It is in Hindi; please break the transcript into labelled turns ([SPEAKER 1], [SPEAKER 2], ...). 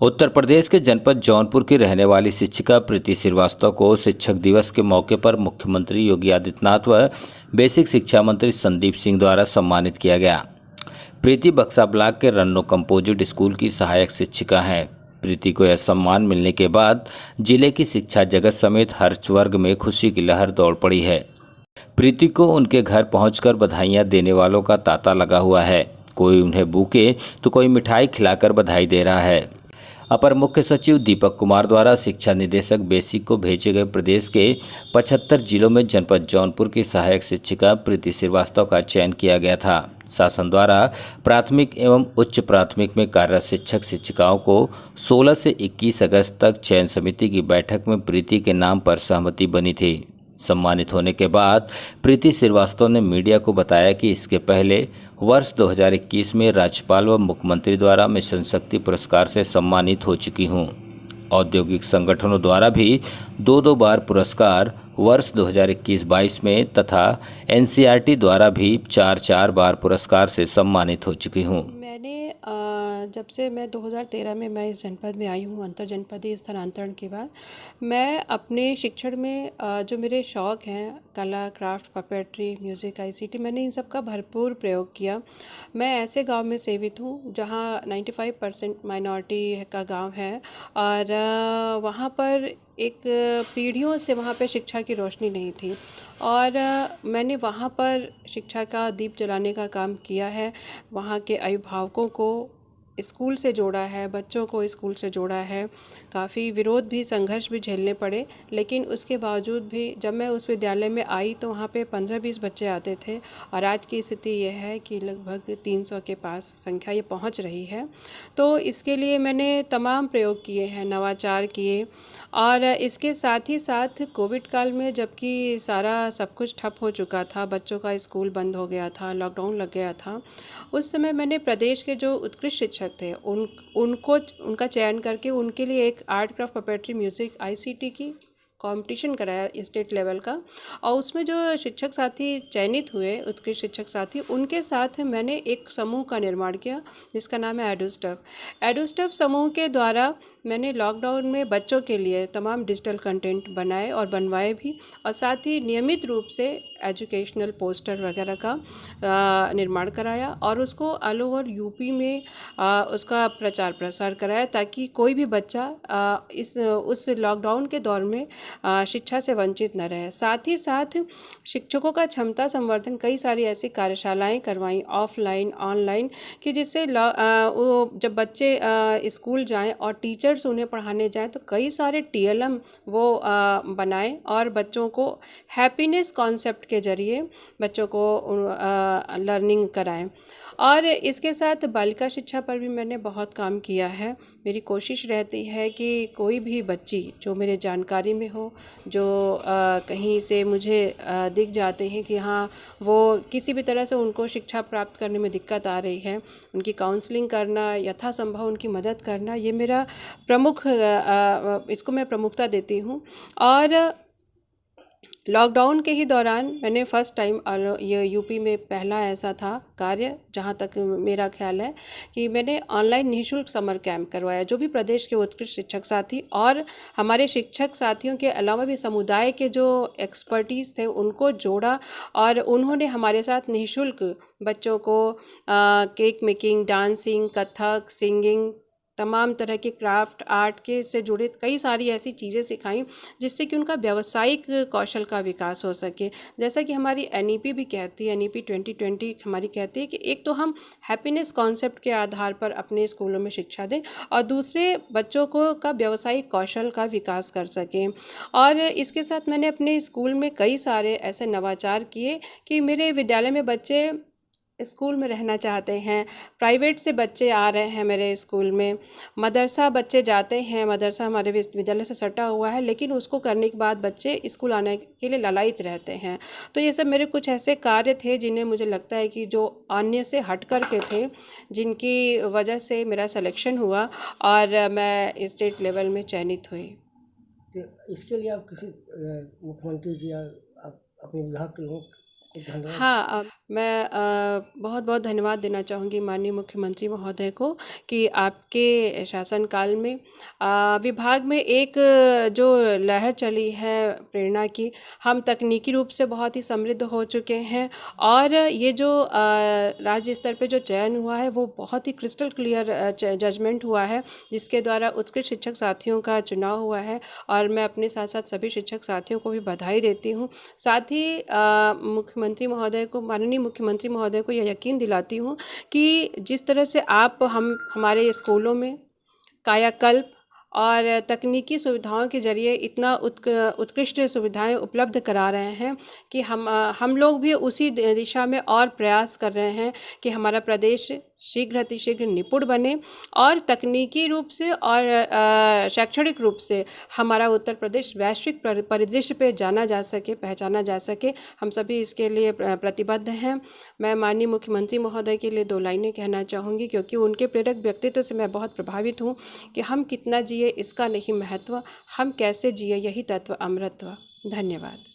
[SPEAKER 1] उत्तर प्रदेश के जनपद जौनपुर की रहने वाली शिक्षिका प्रीति श्रीवास्तव को शिक्षक दिवस के मौके पर मुख्यमंत्री योगी आदित्यनाथ व बेसिक शिक्षा मंत्री संदीप सिंह द्वारा सम्मानित किया गया। प्रीति बक्सा ब्लॉक के रन्नो कंपोजिट स्कूल की सहायक शिक्षिका हैं। प्रीति को यह सम्मान मिलने के बाद जिले की शिक्षा जगत समेत हर वर्ग में खुशी की लहर दौड़ पड़ी है। प्रीति को उनके घर पहुंचकर बधाइयां देने वालों का तांता लगा हुआ है। कोई उन्हें बुके तो कोई मिठाई खिलाकर बधाई दे रहा है। अपर मुख्य सचिव दीपक कुमार द्वारा शिक्षा निदेशक बेसिक को भेजे गए प्रदेश के 75 जिलों में जनपद जौनपुर की सहायक शिक्षिका प्रीति श्रीवास्तव का चयन किया गया था। शासन द्वारा प्राथमिक एवं उच्च प्राथमिक में कार्यरत शिक्षक शिक्षिकाओं को 16 से 21 अगस्त तक चयन समिति की बैठक में प्रीति के नाम पर सहमति बनी थी। सम्मानित होने के बाद प्रीति श्रीवास्तव ने मीडिया को बताया कि इसके पहले वर्ष 2021 में राज्यपाल व मुख्यमंत्री द्वारा मिशन शक्ति पुरस्कार से सम्मानित हो चुकी हूं। औद्योगिक संगठनों द्वारा भी दो बार पुरस्कार वर्ष 2021-22 में तथा एनसीईआरटी द्वारा भी 4 बार पुरस्कार से सम्मानित हो चुकी हूं।
[SPEAKER 2] मैंने जब से मैं 2013 में मैं इस जनपद में आई हूँ, अंतर जनपदीय स्थानांतरण के बाद मैं अपने शिक्षण में जो मेरे शौक़ हैं, कला, क्राफ्ट, पपेट्री, म्यूज़िक, आईसीटी, मैंने इन सब का भरपूर प्रयोग किया। मैं ऐसे गांव में सेवित हूँ जहाँ 95% माइनॉरिटी का गांव है और वहाँ पर एक पीढ़ियों से वहाँ पे शिक्षा की रोशनी नहीं थी और मैंने वहाँ पर शिक्षा का दीप जलाने का काम किया है। वहाँ के अभिभावकों को स्कूल से जोड़ा है, बच्चों को स्कूल से जोड़ा है। काफ़ी विरोध भी, संघर्ष भी झेलने पड़े, लेकिन उसके बावजूद भी जब मैं उस विद्यालय में आई तो वहाँ पे 15-20 बच्चे आते थे और आज की स्थिति यह है कि लगभग 300 के पास संख्या ये पहुँच रही है। तो इसके लिए मैंने तमाम प्रयोग किए हैं, नवाचार किए और इसके साथ ही साथ कोविड काल में जबकि सारा सब कुछ ठप हो चुका था, बच्चों का स्कूल बंद हो गया था, लॉकडाउन लग गया था, उस समय मैंने प्रदेश के जो उत्कृष्ट शिक्षक थे उनका चयन करके उनके लिए एक art, craft, puppetry, music, ICT की कंपटीशन कराया स्टेट लेवल का और उसमें जो शिक्षक साथी चयनित हुए, उत्कृष्ट शिक्षक साथी, उनके साथ मैंने एक समूह का निर्माण किया जिसका नाम है एडुस्टफ समूह के द्वारा मैंने लॉकडाउन में बच्चों के लिए तमाम डिजिटल कंटेंट बनाए और बनवाए भी और साथ ही नियमित रूप से एजुकेशनल पोस्टर वगैरह का निर्माण कराया और उसको ऑल ओवर यूपी में उसका प्रचार प्रसार कराया ताकि कोई भी बच्चा उस लॉकडाउन के दौर में शिक्षा से वंचित न रहे। साथ ही साथ शिक्षकों का क्षमता संवर्धन कई सारी ऐसी कार्यशालाएं करवाई ऑफलाइन, ऑनलाइन, कि जिससे जब बच्चे स्कूल जाएं और टीचर्स उन्हें पढ़ाने जाएं तो कई सारे टीएलएम वो बनाए और बच्चों को हैप्पीनेस कॉन्सेप्ट के जरिए बच्चों को लर्निंग कराएं। और इसके साथ बालिका शिक्षा पर भी मैंने बहुत काम किया है। मेरी कोशिश रहती है कि कोई भी बच्ची जो मेरे जानकारी में हो, जो कहीं से मुझे दिख जाते हैं कि हाँ वो किसी भी तरह से उनको शिक्षा प्राप्त करने में दिक्कत आ रही है, उनकी काउंसलिंग करना, यथासंभव उनकी मदद करना, ये मेरा इसको मैं प्रमुखता देती हूँ। और लॉकडाउन के ही दौरान मैंने फर्स्ट टाइम ये यूपी में पहला ऐसा था कार्य, जहाँ तक मेरा ख्याल है, कि मैंने ऑनलाइन निःशुल्क समर कैंप करवाया। जो भी प्रदेश के उत्कृष्ट शिक्षक साथी और हमारे शिक्षक साथियों के अलावा भी समुदाय के जो एक्सपर्टीज़ थे उनको जोड़ा और उन्होंने हमारे साथ निःशुल्क बच्चों को cake making, dancing, Kathak, singing, तमाम तरह के क्राफ्ट आर्ट के से जुड़े कई सारी ऐसी चीज़ें सिखाई जिससे कि उनका व्यावसायिक कौशल का विकास हो सके। जैसा कि हमारी एनईपी भी कहती है, एनईपी 2020 हमारी कहती है कि एक तो हम हैप्पीनेस कॉन्सेप्ट के आधार पर अपने स्कूलों में शिक्षा दें और दूसरे बच्चों को का व्यावसायिक कौशल का विकास कर सकें। और इसके साथ मैंने अपने स्कूल में कई सारे ऐसे नवाचार किए कि मेरे विद्यालय में बच्चे स्कूल में रहना चाहते हैं। प्राइवेट से बच्चे आ रहे हैं मेरे स्कूल में, मदरसा बच्चे जाते हैं, मदरसा हमारे विद्यालय से सटा हुआ है, लेकिन उसको करने के बाद बच्चे स्कूल आने के लिए लालायित रहते हैं। तो ये सब मेरे कुछ ऐसे कार्य थे जिन्हें मुझे लगता है कि जो अन्य से हट कर के थे, जिनकी वजह से मेरा सिलेक्शन हुआ और मैं स्टेट लेवल में चयनित हुई।
[SPEAKER 3] तो इसके लिए आप किसी मुख्यमंत्री जी या आप अपने विभाग के लोग
[SPEAKER 2] हाँ, मैं बहुत बहुत धन्यवाद देना चाहूँगी माननीय मुख्यमंत्री महोदय को कि आपके शासनकाल में विभाग में एक जो लहर चली है प्रेरणा की, हम तकनीकी रूप से बहुत ही समृद्ध हो चुके हैं और ये जो राज्य स्तर पे जो चयन हुआ है वो बहुत ही क्रिस्टल क्लियर जजमेंट हुआ है, जिसके द्वारा उत्कृष्ट शिक्षक साथियों का चुनाव हुआ है और मैं अपने साथ साथ सभी शिक्षक साथियों को भी बधाई देती हूँ। साथ ही मुख्यमंत्री महोदय को, माननीय मुख्यमंत्री महोदय को यह यकीन दिलाती हूँ कि जिस तरह से आप हमारे स्कूलों में कायाकल्प और तकनीकी सुविधाओं के ज़रिए इतना उत्कृष्ट सुविधाएं उपलब्ध करा रहे हैं कि हम लोग भी उसी दिशा में और प्रयास कर रहे हैं कि हमारा प्रदेश शीघ्र अतिशीघ्र निपुण बने और तकनीकी रूप से और शैक्षणिक रूप से हमारा उत्तर प्रदेश वैश्विक परिदृश्य पे जाना जा सके, पहचाना जा सके। हम सभी इसके लिए प्रतिबद्ध हैं। मैं माननीय मुख्यमंत्री महोदय के लिए 2 लाइनें कहना चाहूँगी, क्योंकि उनके प्रेरक व्यक्तित्व से मैं बहुत प्रभावित हूँ कि हम कितना जिए इसका नहीं महत्व, हम कैसे जिए यही तत्व अमृतत्व। धन्यवाद।